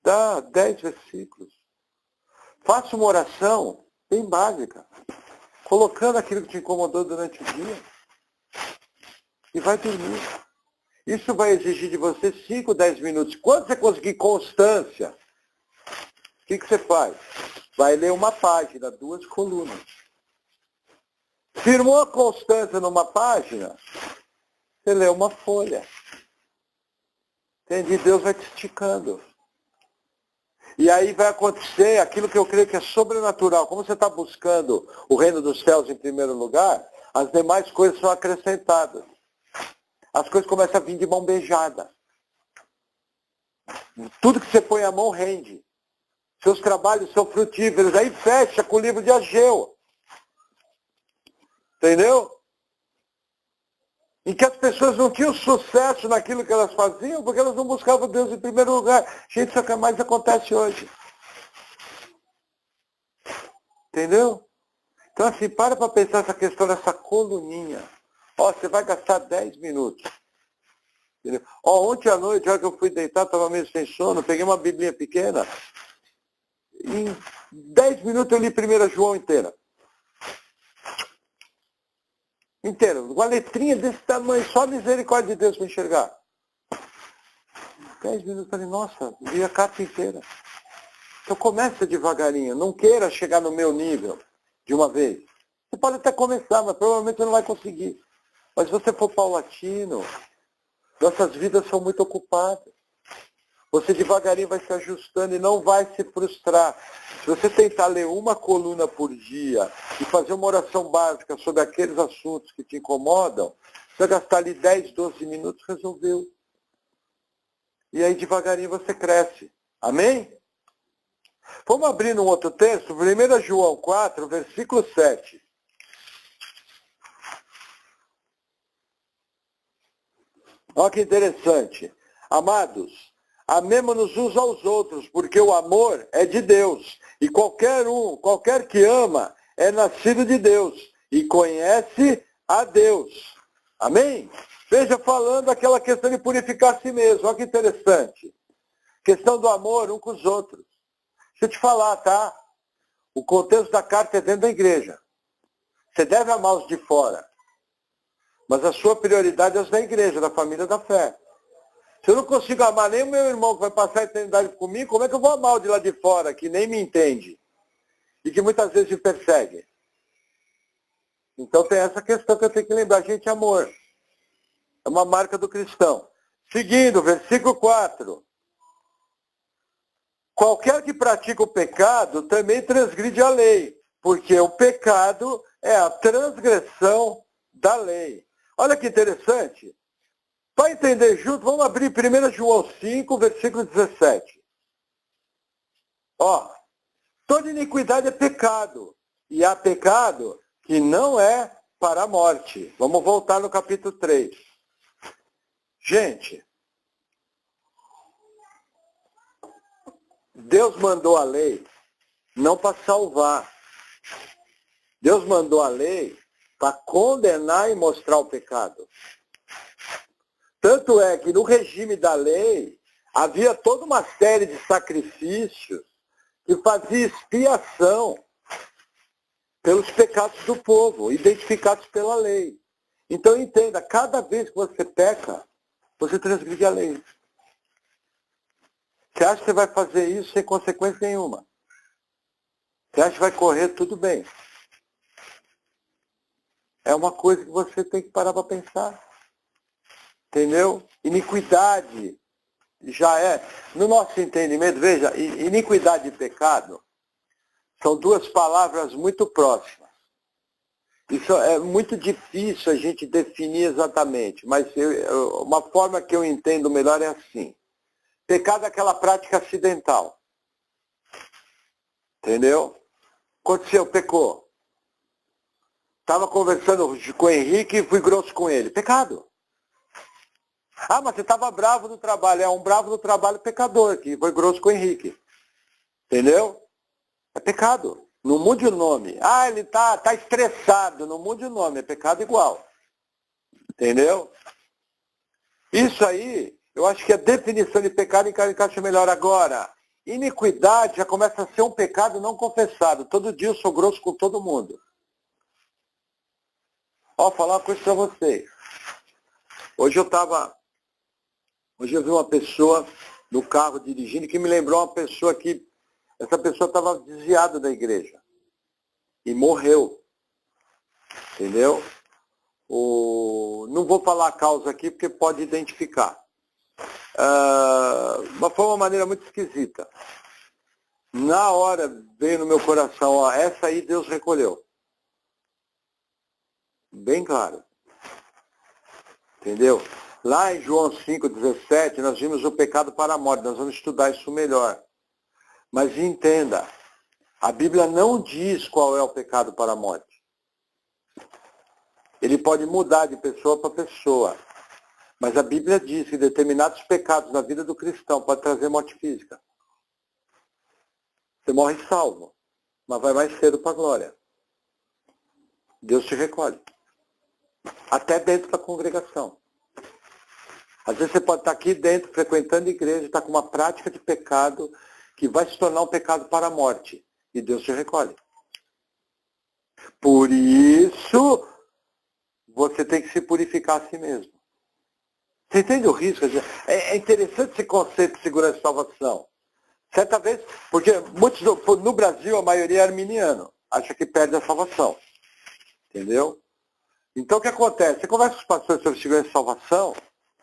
Dá 10 versículos. Faça uma oração bem básica, colocando aquilo que te incomodou durante o dia. E vai dormir. Isso vai exigir de você 5, 10 minutos. Quando você conseguir constância, o que você faz? Vai ler uma página, 2 colunas. Firmou a constância numa página, você lê uma folha. Entende? Deus vai te esticando. E aí vai acontecer aquilo que eu creio que é sobrenatural. Como você está buscando o reino dos céus em primeiro lugar, as demais coisas são acrescentadas. As coisas começam a vir de mão beijada. Tudo que você põe a mão rende. Seus trabalhos são frutíferos. Aí fecha com o livro de Ageu. Entendeu? Em que as pessoas não tinham sucesso naquilo que elas faziam, porque elas não buscavam Deus em primeiro lugar. Gente, isso é o que mais acontece hoje. Entendeu? Então assim, para pensar essa questão dessa coluninha. Ó, você vai gastar 10 minutos. Entendeu? Ó, ontem à noite, a hora que eu fui deitar, estava meio sem sono, peguei uma biblinha pequena. Em 10 minutos eu li 1 João inteira. Inteira. Uma letrinha desse tamanho, só a misericórdia de Deus para enxergar. 10 minutos, eu falei, nossa, li a carta inteira. Então começa devagarinho, não queira chegar no meu nível de uma vez. Você pode até começar, mas provavelmente você não vai conseguir. Mas se você for paulatino, nossas vidas são muito ocupadas. Você devagarinho vai se ajustando e não vai se frustrar. Se você tentar ler uma coluna por dia e fazer uma oração básica sobre aqueles assuntos que te incomodam, você vai gastar ali 10, 12 minutos, resolveu. E aí devagarinho você cresce. Amém? Vamos abrir um outro texto, 1 João 4, versículo 7. Olha que interessante. Amados, amemo-nos uns aos outros, porque o amor é de Deus. E qualquer que ama, é nascido de Deus e conhece a Deus. Amém? Veja, falando aquela questão de purificar a si mesmo. Olha que interessante. Questão do amor um com os outros. Deixa eu te falar, tá? O contexto da carta é dentro da igreja. Você deve amar os de fora. Mas a sua prioridade é os da igreja, da família da fé. Se eu não consigo amar nem o meu irmão que vai passar a eternidade comigo, como é que eu vou amar o de lá de fora, que nem me entende? E que muitas vezes me persegue? Então tem essa questão que eu tenho que lembrar. Gente, amor. É uma marca do cristão. Seguindo, versículo 4. Qualquer que pratica o pecado também transgride a lei, porque o pecado é a transgressão da lei. Olha que interessante. Para entender junto, vamos abrir 1 João 5, versículo 17. Ó, toda iniquidade é pecado, e há pecado que não é para a morte. Vamos voltar no capítulo 3. Gente, Deus mandou a lei não para salvar. Deus mandou a lei para condenar e mostrar o pecado. Tanto é que no regime da lei havia toda uma série de sacrifícios que fazia expiação pelos pecados do povo, identificados pela lei. Então entenda, cada vez que você peca, você transgride a lei. Você acha que você vai fazer isso sem consequência nenhuma? Você acha que vai correr tudo bem? É uma coisa que você tem que parar para pensar. Entendeu? Iniquidade já é, no nosso entendimento, veja, iniquidade e pecado são duas palavras muito próximas. Isso é muito difícil a gente definir exatamente, mas uma forma que eu entendo melhor é assim. Pecado é aquela prática acidental. Entendeu? Aconteceu, pecou. Estava conversando com o Henrique e fui grosso com ele. Pecado. Ah, mas você estava bravo no trabalho. É um bravo no trabalho pecador, que foi grosso com o Henrique. Entendeu? É pecado. Não mude o nome. Ah, ele tá estressado. Não mude o nome. É pecado igual. Entendeu? Isso aí Eu acho que a definição de pecado encaixa melhor agora. Iniquidade já começa a ser um pecado não confessado. Todo dia eu sou grosso com todo mundo. Ó, falar uma coisa para vocês. Hoje eu vi uma pessoa no carro dirigindo que me lembrou uma pessoa que... Essa pessoa estava desviada da igreja. E morreu. Entendeu? Não vou falar a causa aqui porque pode identificar. Mas foi uma maneira muito esquisita. Na hora veio no meu coração, ó, essa aí Deus recolheu. Bem claro. Entendeu? Lá em João 5,17, nós vimos o pecado para a morte. Nós vamos estudar isso melhor. Mas entenda, a Bíblia não diz qual é o pecado para a morte. Ele pode mudar de pessoa para pessoa. Mas a Bíblia diz que determinados pecados na vida do cristão podem trazer morte física. Você morre salvo, mas vai mais cedo para a glória. Deus te recolhe. Até dentro da congregação. Às vezes você pode estar aqui dentro, frequentando a igreja, estar com uma prática de pecado que vai se tornar um pecado para a morte. E Deus te recolhe. Por isso, você tem que se purificar a si mesmo. Você entende o risco? É interessante esse conceito de segurança e salvação. Certa vez, porque muitos no Brasil a maioria é arminiano, acha que perde a salvação. Entendeu? Então o que acontece? Você conversa com os pastores sobre segurança e salvação,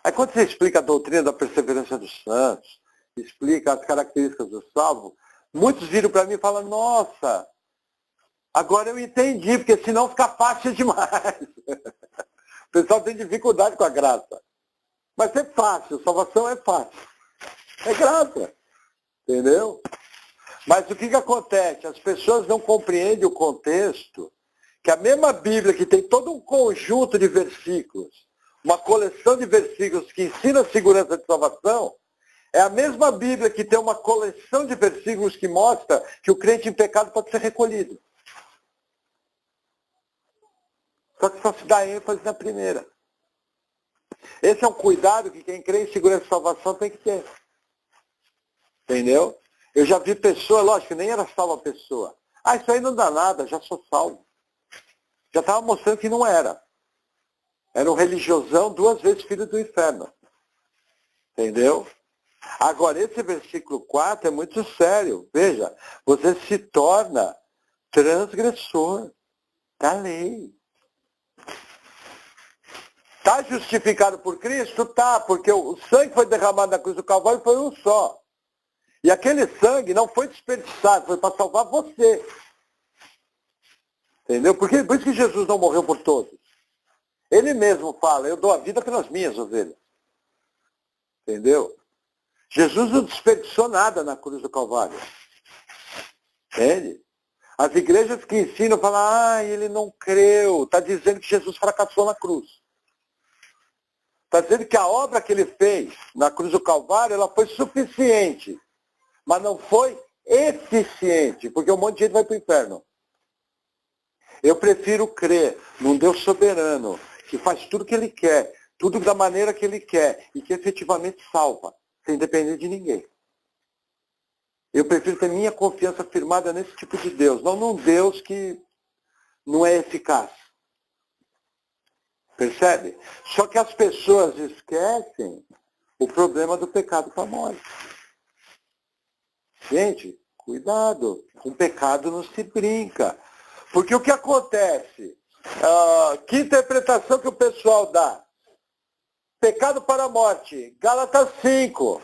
aí quando você explica a doutrina da perseverança dos santos, explica as características do salvo, muitos viram para mim e falam, nossa, agora eu entendi, porque senão fica fácil demais. O pessoal tem dificuldade com a graça. Mas é fácil, salvação é fácil. É graça. Entendeu? Mas o que acontece? As pessoas não compreendem o contexto que a mesma Bíblia, que tem todo um conjunto de versículos, uma coleção de versículos que ensina a segurança de salvação, é a mesma Bíblia que tem uma coleção de versículos que mostra que o crente em pecado pode ser recolhido. Só que só se dá ênfase na primeira. Esse é um cuidado que quem crê em segurança de salvação tem que ter. Entendeu? Eu já vi pessoa, lógico, nem era salva a pessoa. Ah, isso aí não dá nada, já sou salvo. Já estava mostrando que não era. Era um religiosão, 2 vezes filho do inferno. Entendeu? Agora, esse versículo 4 é muito sério. Veja, você se torna transgressor da lei. Está justificado por Cristo? Tá, porque o sangue foi derramado na cruz do Calvário foi um só. E aquele sangue não foi desperdiçado, foi para salvar você. Entendeu? Por isso que Jesus não morreu por todos. Ele mesmo fala, eu dou a vida pelas minhas ovelhas. Entendeu? Jesus não desperdiçou nada na cruz do Calvário. Entende? As igrejas que ensinam falam, ele não creu. Está dizendo que Jesus fracassou na cruz. Está dizendo que a obra que ele fez na cruz do Calvário, ela foi suficiente. Mas não foi eficiente, porque um monte de gente vai para o inferno. Eu prefiro crer num Deus soberano, que faz tudo o que ele quer, tudo da maneira que ele quer, e que efetivamente salva, sem depender de ninguém. Eu prefiro ter minha confiança firmada nesse tipo de Deus, não num Deus que não é eficaz. Percebe? Só que as pessoas esquecem o problema do pecado com a morte. Gente, cuidado, com pecado não se brinca. Porque o que acontece? Que interpretação que o pessoal dá? Pecado para a morte, Gálatas 5.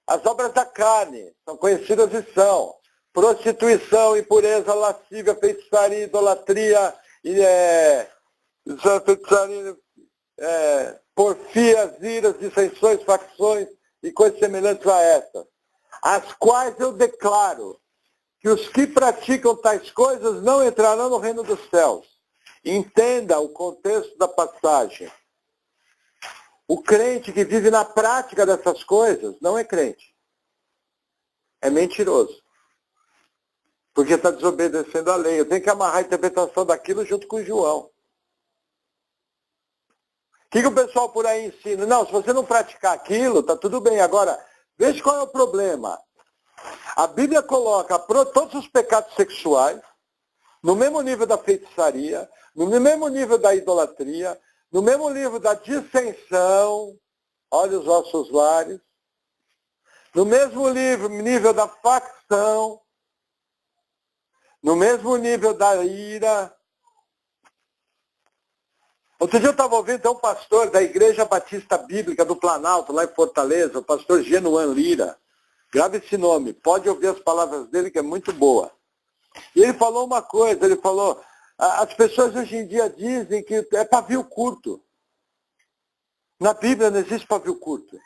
As obras da carne, são conhecidas e são prostituição, impureza, lascívia, feitiçaria, idolatria, porfias, iras, dissensões, facções e coisas semelhantes a essas. As quais eu declaro que os que praticam tais coisas não entrarão no reino dos céus. Entenda o contexto da passagem. O crente que vive na prática dessas coisas não é crente. É mentiroso. Porque está desobedecendo a lei. Eu tenho que amarrar a interpretação daquilo junto com João. que o pessoal por aí ensina? Não, se você não praticar aquilo, tá tudo bem. Agora, veja qual é o problema. A Bíblia coloca todos os pecados sexuais no mesmo nível da feitiçaria, no mesmo nível da idolatria, no mesmo nível da dissensão, olha os vossos lares, no mesmo nível da facção, no mesmo nível da ira. Outro dia eu estava ouvindo um pastor da Igreja Batista Bíblica do Planalto, lá em Fortaleza, o pastor Genuan Lira. Grave esse nome, pode ouvir as palavras dele, que é muito boa. E ele falou uma coisa, ele falou, as pessoas hoje em dia dizem que é pavio curto. Na Bíblia não existe pavio curto.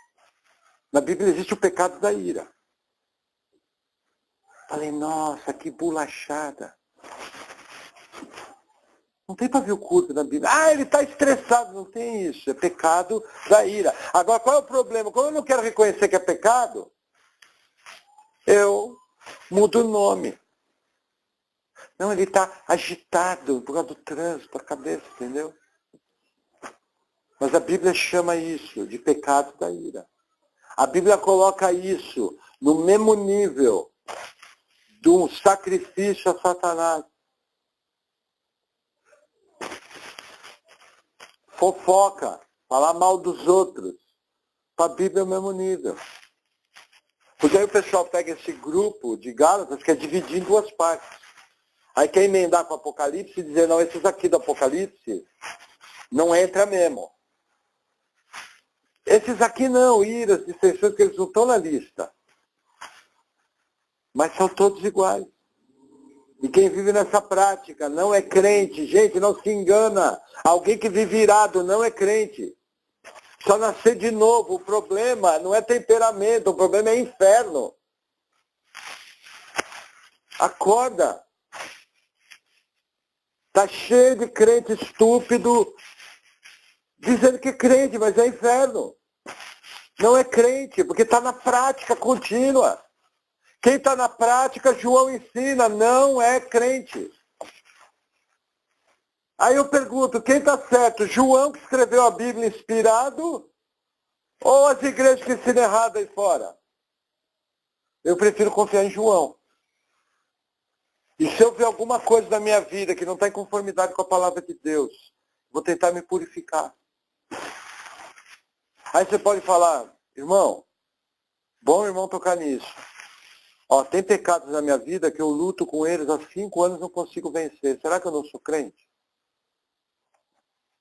Na Bíblia existe o pecado da ira. Falei, nossa, que bolachada. Não tem pavio curto na Bíblia. Ah, ele está estressado. Não tem isso. É pecado da ira. Agora, qual é o problema? Quando eu não quero reconhecer que é pecado, eu mudo o nome. Não, ele está agitado por causa do trânsito, a cabeça, entendeu? Mas a Bíblia chama isso de pecado da ira. A Bíblia coloca isso no mesmo nível de um sacrifício a Satanás. Fofoca, falar mal dos outros. Para a Bíblia é o mesmo nível. Porque aí o pessoal pega esse grupo de Gálatas que é dividir em duas partes. Aí quer emendar com o Apocalipse e dizer, não, esses aqui do Apocalipse não entra mesmo. Esses aqui não, iras, dissensões, que eles não estão na lista. Mas são todos iguais. E quem vive nessa prática não é crente. Gente, não se engana. Alguém que vive irado não é crente. Só nascer de novo. O problema não é temperamento, o problema é inferno. Acorda. Está cheio de crente estúpido dizendo que é crente, mas é inferno. Não é crente, porque está na prática contínua. Quem está na prática, João ensina, não é crente. Aí eu pergunto, quem está certo? João que escreveu a Bíblia inspirado? Ou as igrejas que ensinam errado aí fora? Eu prefiro confiar em João. E se eu ver alguma coisa na minha vida que não está em conformidade com a palavra de Deus, vou tentar me purificar. Aí você pode falar, irmão, bom irmão tocar nisso. Ó, tem pecados na minha vida que eu luto com eles há 5 anos e não consigo vencer. Será que eu não sou crente?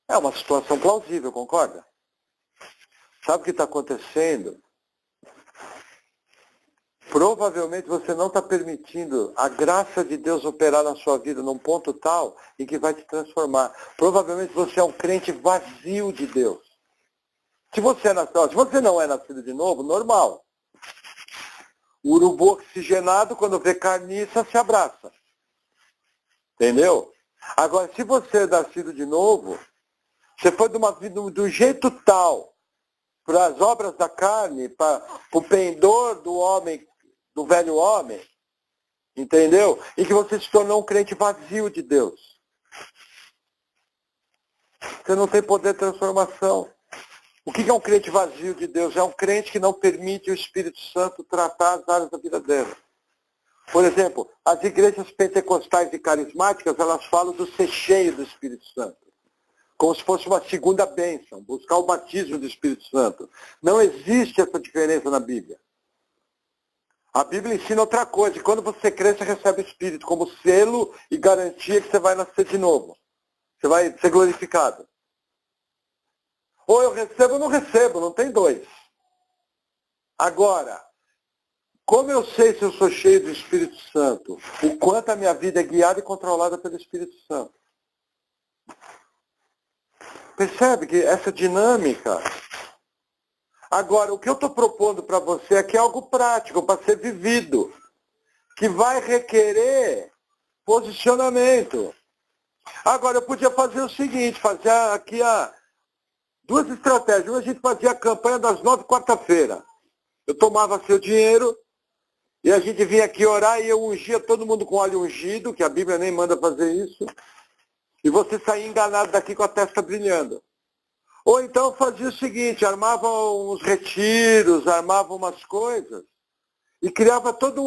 É uma situação plausível, concorda? Sabe o que está acontecendo? Provavelmente você não está permitindo a graça de Deus operar na sua vida num ponto tal em que vai te transformar. Provavelmente você é um crente vazio de Deus. Se você não é nascido de novo, normal. O urubu oxigenado, quando vê carniça, se abraça. Entendeu? Agora, se você é nascido de novo, você foi de uma vida de um jeito tal, para as obras da carne, para o pendor do homem, do velho homem, entendeu? E que você se tornou um crente vazio de Deus. Você não tem poder de transformação. O que é um crente vazio de Deus? É um crente que não permite o Espírito Santo tratar as áreas da vida dele. Por exemplo, as igrejas pentecostais e carismáticas, elas falam do ser cheio do Espírito Santo. Como se fosse uma segunda bênção, buscar o batismo do Espírito Santo. Não existe essa diferença na Bíblia. A Bíblia ensina outra coisa. E quando você crê, você recebe o Espírito como selo e garantia que você vai nascer de novo. Você vai ser glorificado. Ou eu recebo ou não recebo, não tem dois. Agora, como eu sei se eu sou cheio do Espírito Santo? O quanto a minha vida é guiada e controlada pelo Espírito Santo. Percebe que essa dinâmica... Agora, o que eu estou propondo para você aqui é algo prático, para ser vivido, que vai requerer posicionamento. Agora, eu podia fazer o seguinte, fazer aqui duas estratégias. Uma, a gente fazia a campanha das 9 quarta-feira. Eu tomava seu dinheiro e a gente vinha aqui orar e eu ungia todo mundo com óleo ungido, que a Bíblia nem manda fazer isso, e você saía enganado daqui com a testa brilhando. Ou então fazia o seguinte, armava uns retiros, armava umas coisas e criava todo um